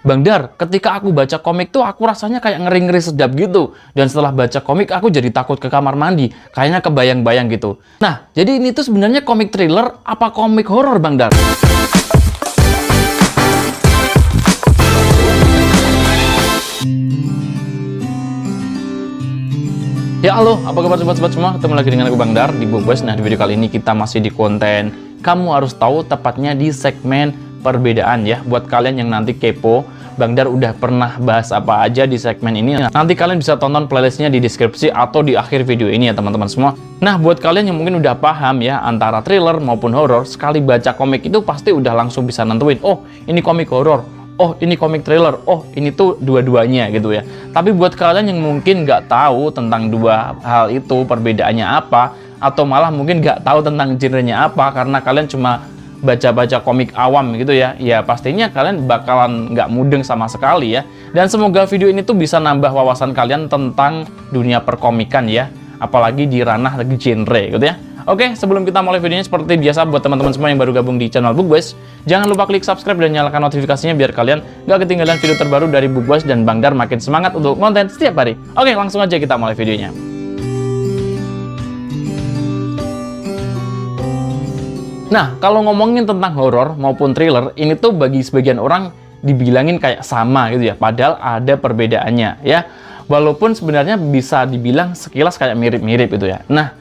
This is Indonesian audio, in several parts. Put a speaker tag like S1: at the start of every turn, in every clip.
S1: Bang Dar, ketika aku baca komik tuh aku rasanya kayak ngeri-ngeri sedap gitu. Dan setelah baca komik aku jadi takut ke kamar mandi. Kayaknya kebayang-bayang gitu. Nah, jadi ini tuh sebenarnya komik thriller apa komik horor Bang Dar? Ya halo, apa kabar sobat-sobat semua? Ketemu lagi dengan aku Bang Dar di Bookboys. Nah, di video kali ini kita masih di konten kamu harus tahu, tepatnya di segmen perbedaan ya. Buat kalian yang nanti kepo, Bang Dar udah pernah bahas apa aja di segmen ini. Nanti kalian bisa tonton playlistnya di deskripsi atau di akhir video ini ya teman-teman semua. Nah, buat kalian yang mungkin udah paham ya antara thriller maupun horor, sekali baca komik itu pasti udah langsung bisa nentuin, oh ini komik horor, oh ini komik thriller, oh ini tuh dua-duanya gitu ya. Tapi buat kalian yang mungkin nggak tahu tentang dua hal itu perbedaannya apa, atau malah mungkin nggak tahu tentang genrenya apa karena kalian cuma baca-baca komik awam gitu ya, ya pastinya kalian bakalan nggak mudeng sama sekali ya. Dan semoga video ini tuh bisa nambah wawasan kalian tentang dunia perkomikan ya, apalagi di ranah genre gitu ya. Oke, sebelum kita mulai videonya, seperti biasa buat teman-teman semua yang baru gabung di channel Bookboys, jangan lupa klik subscribe dan nyalakan notifikasinya biar kalian nggak ketinggalan video terbaru dari Bookboys dan Bang Dar makin semangat untuk konten setiap hari. Oke, langsung aja kita mulai videonya. Nah, kalau ngomongin tentang horor maupun thriller, ini tuh bagi sebagian orang dibilangin kayak sama gitu ya, padahal ada perbedaannya ya. Walaupun sebenarnya bisa dibilang sekilas kayak mirip-mirip itu ya. Nah,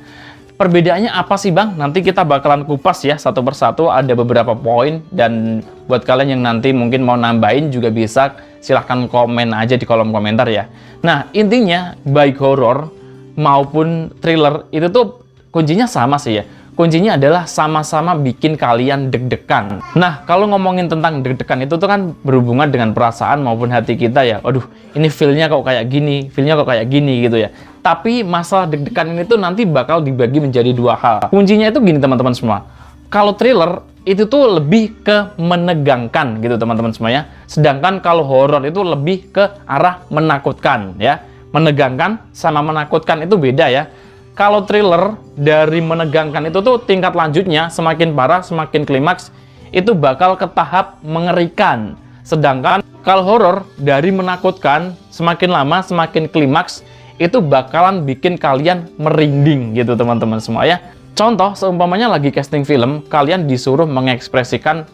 S1: perbedaannya apa sih Bang? Nanti kita bakalan kupas ya satu persatu, ada beberapa poin, dan buat kalian yang nanti mungkin mau nambahin juga bisa, silahkan komen aja di kolom komentar ya. Nah, intinya baik horor maupun thriller itu tuh kuncinya sama sih ya. Kuncinya adalah sama-sama bikin kalian deg-degan. Nah, kalau ngomongin tentang deg-degan itu tuh kan berhubungan dengan perasaan maupun hati kita ya. Aduh, ini feel-nya kok kayak gini, feel-nya kok kayak gini gitu ya. Tapi masalah deg-degan ini tuh nanti bakal dibagi menjadi dua hal. Kuncinya itu gini teman-teman semua. Kalau thriller itu tuh lebih ke menegangkan gitu teman-teman semua ya. Sedangkan kalau horor itu lebih ke arah menakutkan ya. Menegangkan sama menakutkan itu beda ya. Kalau thriller dari menegangkan itu tuh tingkat lanjutnya semakin parah, semakin klimaks, itu bakal ke tahap mengerikan. Sedangkan kalau horor dari menakutkan semakin lama semakin klimaks, itu bakalan bikin kalian merinding gitu teman-teman semua ya. Contoh, seumpamanya lagi casting film, kalian disuruh mengekspresikan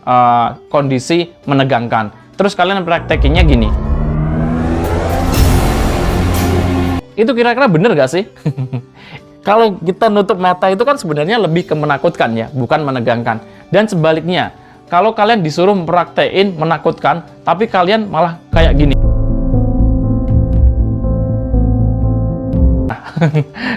S1: kondisi menegangkan. Terus kalian praktekinnya gini. Itu kira-kira bener gak sih? Kalau kita nutup mata itu kan sebenarnya lebih ke menakutkan ya, bukan menegangkan. Dan sebaliknya, kalau kalian disuruh mempraktein menakutkan, tapi kalian malah kayak gini.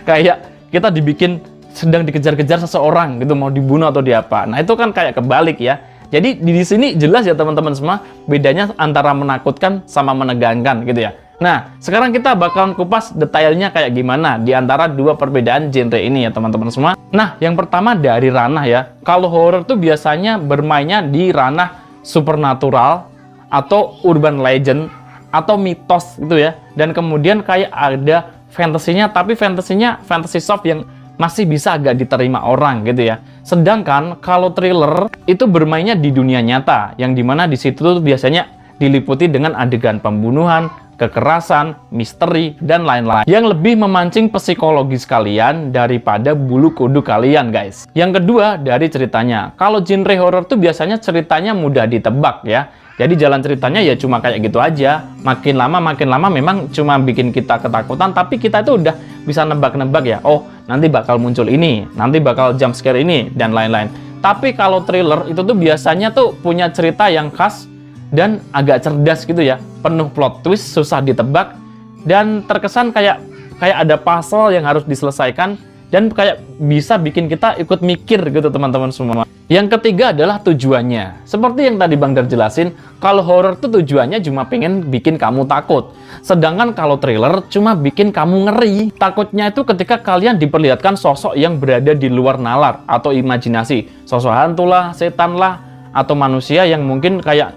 S1: Kayak kita dibikin sedang dikejar-kejar seseorang gitu, mau dibunuh atau diapa. Nah, itu kan kayak kebalik ya. Jadi di sini jelas ya teman-teman semua, bedanya antara menakutkan sama menegangkan gitu ya. Nah, sekarang kita bakalan kupas detailnya kayak gimana di antara dua perbedaan genre ini ya teman-teman semua. Nah, yang pertama dari ranah ya. Kalau horror tuh biasanya bermainnya di ranah supernatural atau urban legend atau mitos gitu ya. Dan kemudian kayak ada fantasinya, tapi fantasinya fantasy soft yang masih bisa agak diterima orang gitu ya. Sedangkan kalau thriller itu bermainnya di dunia nyata, yang dimana di situ tuh biasanya diliputi dengan adegan pembunuhan, kekerasan, misteri, dan lain-lain yang lebih memancing psikologis kalian daripada bulu kuduk kalian guys. Yang kedua dari ceritanya, kalau genre horor tuh biasanya ceritanya mudah ditebak ya. Jadi jalan ceritanya ya cuma kayak gitu aja, makin lama memang cuma bikin kita ketakutan, tapi kita itu udah bisa nebak-nebak ya, oh nanti bakal muncul ini, nanti bakal jump scare ini, dan lain-lain. Tapi kalau thriller itu tuh biasanya tuh punya cerita yang khas dan agak cerdas gitu ya, penuh plot twist, susah ditebak, dan terkesan kayak ada puzzle yang harus diselesaikan, dan kayak bisa bikin kita ikut mikir gitu teman-teman semua. Yang ketiga adalah tujuannya. Seperti yang tadi Bang Dar jelasin, kalau horor tuh tujuannya cuma pengen bikin kamu takut. Sedangkan kalau thriller cuma bikin kamu ngeri. Takutnya itu ketika kalian diperlihatkan sosok yang berada di luar nalar atau imajinasi. Sosok hantu lah, setan lah, atau manusia yang mungkin kayak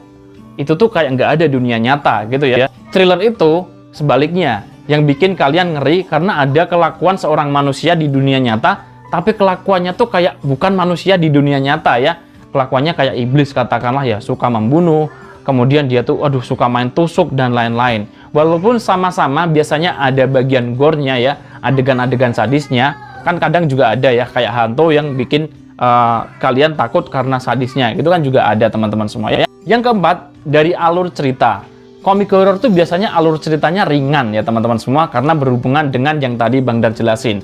S1: itu tuh kayak nggak ada dunia nyata gitu ya. Thriller itu sebaliknya, yang bikin kalian ngeri karena ada kelakuan seorang manusia di dunia nyata, tapi kelakuannya tuh kayak bukan manusia di dunia nyata ya. Kelakuannya kayak iblis katakanlah ya, suka membunuh, kemudian dia tuh aduh suka main tusuk dan lain-lain. Walaupun sama-sama biasanya ada bagian gore-nya ya, adegan-adegan sadisnya, kan kadang juga ada ya kayak hantu yang bikin kalian takut karena sadisnya, itu kan juga ada teman-teman semua ya. Yang keempat, dari alur cerita. Komik horor tuh biasanya alur ceritanya ringan ya teman-teman semua, karena berhubungan dengan yang tadi Bang Dar jelasin.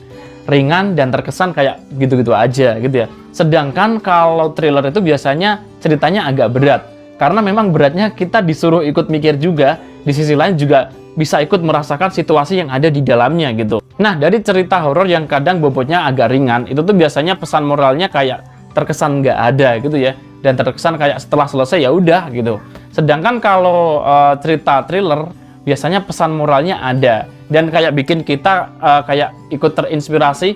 S1: Ringan dan terkesan kayak gitu-gitu aja gitu ya. Sedangkan kalau thriller itu biasanya ceritanya agak berat. Karena memang beratnya kita disuruh ikut mikir juga, di sisi lain juga bisa ikut merasakan situasi yang ada di dalamnya gitu. Nah, dari cerita horor yang kadang bobotnya agak ringan, itu tuh biasanya pesan moralnya kayak terkesan nggak ada gitu ya. Dan terkesan kayak setelah selesai ya udah gitu. Sedangkan kalau cerita thriller, biasanya pesan moralnya ada. Dan kayak bikin kita kayak ikut terinspirasi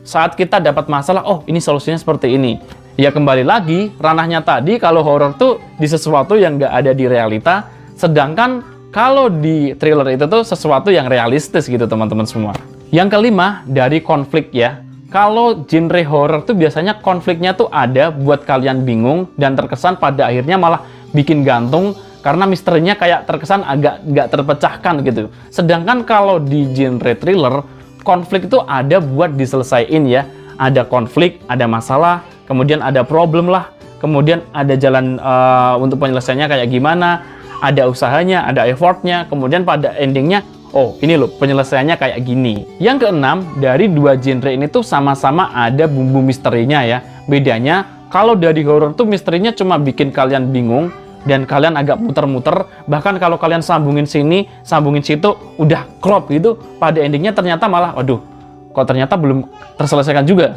S1: saat kita dapat masalah, oh ini solusinya seperti ini. Ya kembali lagi, ranahnya tadi kalau horor tuh di sesuatu yang nggak ada di realita, sedangkan kalau di thriller itu tuh sesuatu yang realistis gitu teman-teman semua. Yang kelima, dari konflik ya. Kalau genre horor tuh biasanya konfliknya tuh ada buat kalian bingung dan terkesan pada akhirnya malah bikin gantung karena misterinya kayak terkesan agak nggak terpecahkan gitu. Sedangkan kalau di genre thriller, konflik itu ada buat diselesaikan ya. Ada konflik, ada masalah, kemudian ada problem lah, kemudian ada jalan untuk penyelesaiannya kayak gimana, ada usahanya, ada effortnya, kemudian pada endingnya, oh ini loh penyelesaiannya kayak gini. Yang keenam, dari dua genre ini tuh sama-sama ada bumbu misterinya ya. Bedanya, kalau dari horor tuh misterinya cuma bikin kalian bingung, dan kalian agak muter-muter, bahkan kalau kalian sambungin sini, sambungin situ, udah klop gitu, pada endingnya ternyata malah, waduh, kok ternyata belum terselesaikan juga.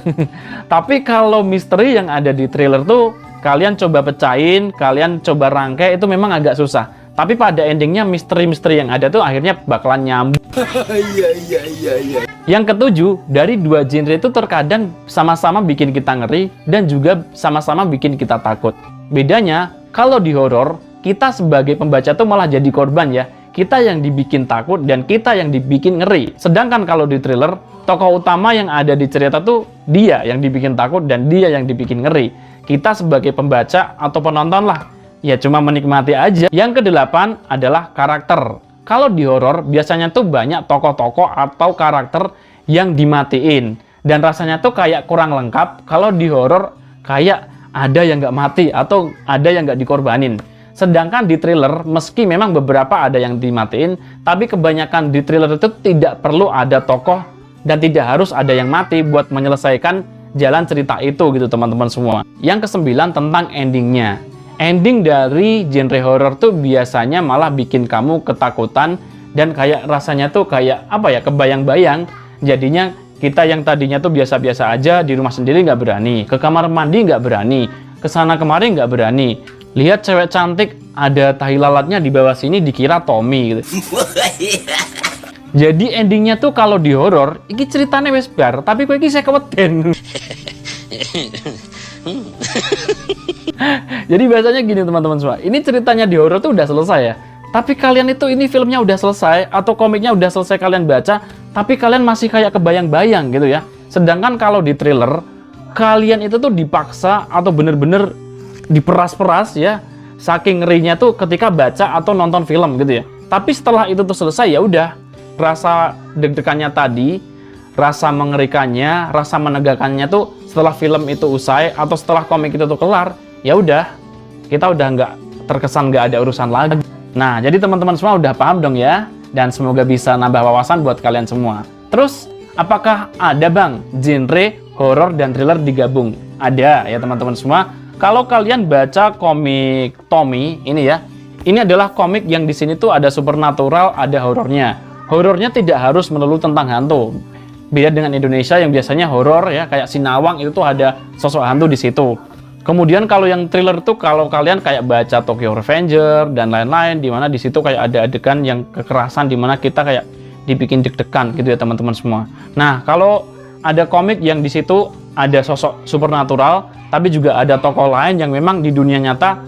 S1: Tapi kalau misteri yang ada di thriller tuh, kalian coba pecahin, kalian coba rangkai, itu memang agak susah. Tapi pada endingnya misteri-misteri yang ada tuh akhirnya bakalan nyambung. Yang ketujuh, dari dua genre itu terkadang sama-sama bikin kita ngeri dan juga sama-sama bikin kita takut. Bedanya, kalau di horor, kita sebagai pembaca tuh malah jadi korban ya. Kita yang dibikin takut dan kita yang dibikin ngeri. Sedangkan kalau di thriller, tokoh utama yang ada di cerita tuh dia yang dibikin takut dan dia yang dibikin ngeri. Kita sebagai pembaca atau penonton lah, ya cuma menikmati aja. Yang kedelapan adalah karakter. Kalau di horor biasanya tuh banyak tokoh-tokoh atau karakter yang dimatiin. Dan rasanya tuh kayak kurang lengkap kalau di horor kayak ada yang nggak mati atau ada yang nggak dikorbanin. Sedangkan di thriller, meski memang beberapa ada yang dimatiin, tapi kebanyakan di thriller itu tidak perlu ada tokoh dan tidak harus ada yang mati buat menyelesaikan jalan cerita itu gitu teman-teman semua. Yang kesembilan tentang endingnya. Ending dari genre horor tuh biasanya malah bikin kamu ketakutan dan kayak rasanya tuh kayak apa ya, kebayang-bayang. Jadinya kita yang tadinya tuh biasa-biasa aja, di rumah sendiri nggak berani, ke kamar mandi nggak berani, ke sana kemari nggak berani. Lihat cewek cantik, ada tahi lalatnya di bawah sini dikira Tommy gitu. Jadi endingnya tuh kalau di horor, iki ceritanya wes bar, tapi kok iki saya keweden. Jadi biasanya gini teman-teman semua, ini ceritanya di horor tuh udah selesai ya. Tapi kalian itu ini filmnya udah selesai atau komiknya udah selesai kalian baca, tapi kalian masih kayak kebayang-bayang gitu ya. Sedangkan kalau di thriller, kalian itu tuh dipaksa atau bener-bener diperas-peras ya, saking ngerinya tuh ketika baca atau nonton film gitu ya. Tapi setelah itu tuh selesai ya udah, rasa deg-degannya tadi, rasa mengerikannya, rasa menegangkannya tuh setelah film itu usai atau setelah komik itu tuh kelar, ya udah, kita udah nggak terkesan nggak ada urusan lagi. Nah, jadi teman-teman semua udah paham dong ya, dan semoga bisa nambah wawasan buat kalian semua. Terus, apakah ada bang genre horor dan thriller digabung? Ada ya teman-teman semua. Kalau kalian baca komik Tommy ini ya, ini adalah komik yang di sini tuh ada supernatural, ada horornya. Horornya tidak harus melulu tentang hantu. Beda dengan Indonesia yang biasanya horor ya, kayak Sinawang itu tuh ada sosok hantu di situ. Kemudian kalau yang thriller tuh kalau kalian kayak baca Tokyo Revenger dan lain-lain, dimana di situ kayak ada adegan yang kekerasan, dimana kita kayak dibikin deg-degan gitu ya teman-teman semua. Nah kalau ada komik yang di situ ada sosok supernatural, tapi juga ada tokoh lain yang memang di dunia nyata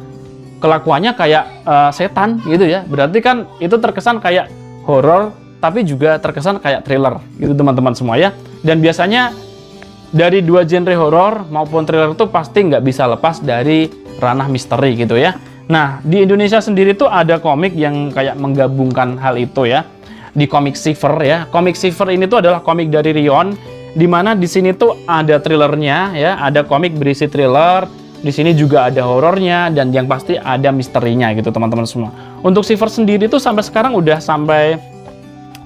S1: kelakuannya kayak setan gitu ya. Berarti kan itu terkesan kayak horor, tapi juga terkesan kayak thriller gitu teman-teman semua ya. Dan biasanya dari dua genre horor maupun thriller itu pasti nggak bisa lepas dari ranah misteri gitu ya. Nah, di Indonesia sendiri tuh ada komik yang kayak menggabungkan hal itu ya. Di Comic Shiver ya. Comic Shiver ini tuh adalah komik dari Rion, di mana di sini tuh ada thrillernya ya, ada komik berisi thriller. Di sini juga ada horornya dan yang pasti ada misterinya gitu teman-teman semua. Untuk Shiver sendiri tuh sampai sekarang udah sampai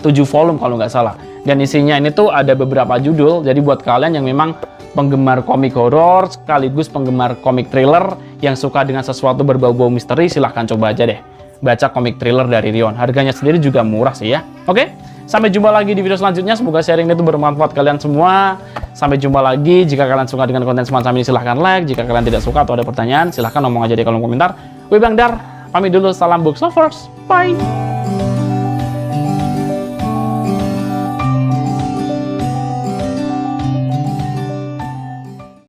S1: 7 volume kalau nggak salah. Dan isinya ini tuh ada beberapa judul. Jadi buat kalian yang memang penggemar komik horor sekaligus penggemar komik thriller yang suka dengan sesuatu berbau-bau misteri, silahkan coba aja deh baca komik thriller dari Rion. Harganya sendiri juga murah sih ya. Oke, sampai jumpa lagi di video selanjutnya. Semoga sharing itu bermanfaat kalian semua. Sampai jumpa lagi. Jika kalian suka dengan konten semacam ini, silahkan like. Jika kalian tidak suka atau ada pertanyaan, silahkan ngomong aja di kolom komentar. Gue Bang Dar, pamit dulu. Salam Books Lovers. Bye.